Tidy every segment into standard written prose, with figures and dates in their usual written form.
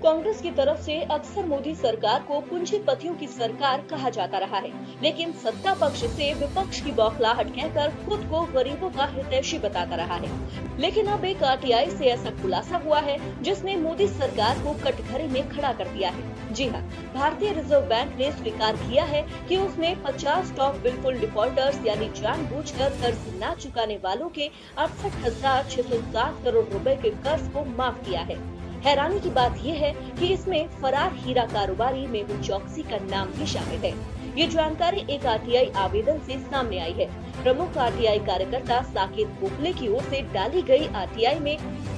कांग्रेस की तरफ से अक्सर मोदी सरकार को पूंजीपतियों की सरकार कहा जाता रहा है, लेकिन सत्ता पक्ष से विपक्ष की बौखलाहट कहकर खुद को गरीबों का हितैषी बताता रहा है। लेकिन अब एक आरटीआई से ऐसा खुलासा हुआ है जिसने मोदी सरकार को कटघरे में खड़ा कर दिया है। जी हाँ, भारतीय रिजर्व बैंक ने स्वीकार किया है कि उसने 50 टॉप बिल्कुल डिफॉल्टर्स यानी जानबूझकर कर्ज न चुकाने वालों के 68,607 करोड़ रुपए के कर्ज को माफ किया है। हैरानी की बात यह है कि इसमें फरार हीरा कारोबारी मेहुल चौकसी का नाम भी शामिल है। ये जानकारी एक आरटीआई आवेदन से सामने आई है। प्रमुख आरटीआई कार्यकर्ता साकेत गोखले की ओर से डाली गई आरटीआई में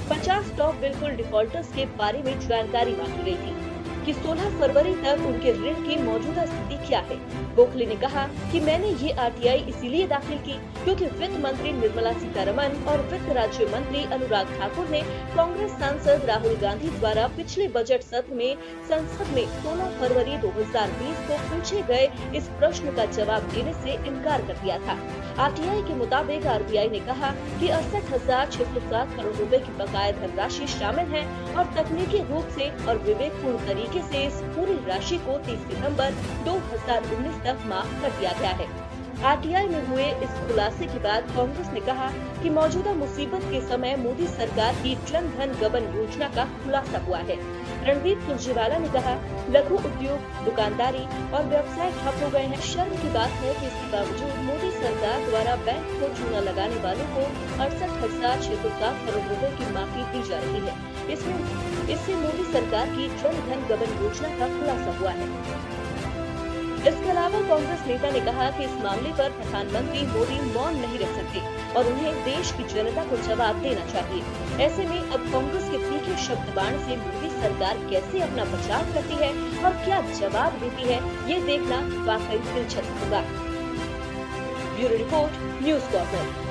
50 टॉप बिल्कुल डिफॉल्टर्स के बारे में जानकारी मांगी गई थी कि 16 फरवरी तक उनके ऋण की मौजूदा स्थिति क्या है। गोखले ने कहा कि मैंने ये आरटीआई इसीलिए दाखिल की क्योंकि वित्त मंत्री निर्मला सीतारमण और वित्त राज्य मंत्री अनुराग ठाकुर ने कांग्रेस सांसद राहुल गांधी द्वारा पिछले बजट सत्र में संसद में 16 फरवरी 2020 को पूछे गए इस प्रश्न का जवाब देने से इनकार कर दिया था। आरटीआई के मुताबिक आरबीआई ने कहा कि 68,607 करोड़ रुपए की बकाया धनराशि शामिल है और तकनीकी रूप से और विवेकपूर्ण तरीके से इस पूरी राशि को 30 सितंबर 2019 तक माफ कर दिया गया है। आरटीआई में हुए इस खुलासे के बाद कांग्रेस ने कहा कि मौजूदा मुसीबत के समय मोदी सरकार की जन धन गबन योजना का खुलासा हुआ है। रणदीप सुरजेवाला ने कहा, लघु उद्योग, दुकानदारी और व्यवसाय ठप हो गए हैं। शर्म की बात है कि इसके बावजूद मोदी सरकार द्वारा बैंक को चूना लगाने वालों को 68,607 करोड़ रुपए की माफी दी जा रही है। इससे मोदी सरकार की जन धन गबन योजना का खुलासा हुआ है। इसके अलावा कांग्रेस नेता ने कहा कि इस मामले पर प्रधानमंत्री मोदी मौन नहीं रह सकते और उन्हें देश की जनता को जवाब देना चाहिए। ऐसे में अब कांग्रेस के तीखे शब्द बाण से मोदी सरकार कैसे अपना बचाव करती है और क्या जवाब देती है, ये देखना वाकई दिलचस्प होगा। Bureau report, news corner.